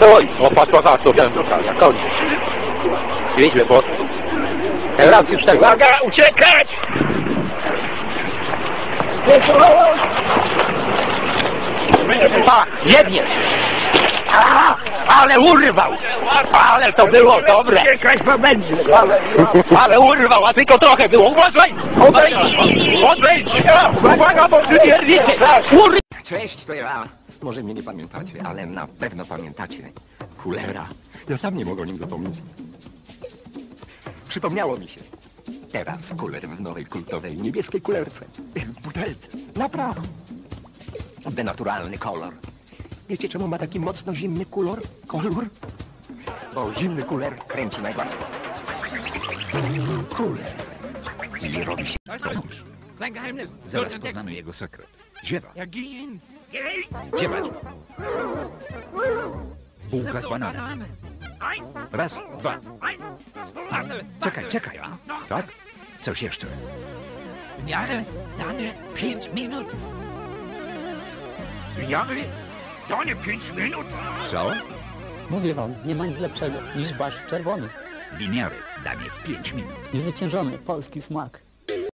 Stój! O, patrz, biorę do prawa, koniec. Jedźmy, bo... Teraz już tak, uwaga, uciekać! Jednie! Ale urwał! Ale to było dobre! Ale urwał, a tylko trochę było! Uważaj! Odejdź! Uwaga, bo tu nie wiecie! Cześć, to ja. Może mnie nie pamiętacie, ale na pewno pamiętacie. Kulera. Ja sam nie mogę o nim zapomnieć. Przypomniało mi się. Teraz kuler w nowej kultowej niebieskiej kulerce. W butelce. Naprawdę. Denaturalny kolor. Wiecie, czemu ma taki mocno zimny kolor? Bo zimny kuler kręci najbardziej. Kuler. I robi się. Zaraz poznamy jego sekret. Ziewa. Ziewać. Bułka z bananem. Raz, dwa. Czekaj. Tak? Coś jeszcze. Jahre, Dane, 5 minut. Jahre, Dane, 5 minut. Co? Mówię wam, nie ma nic lepszego niż barszcz czerwony. Winiary danie w 5 minut. Niezwyciężony polski smak.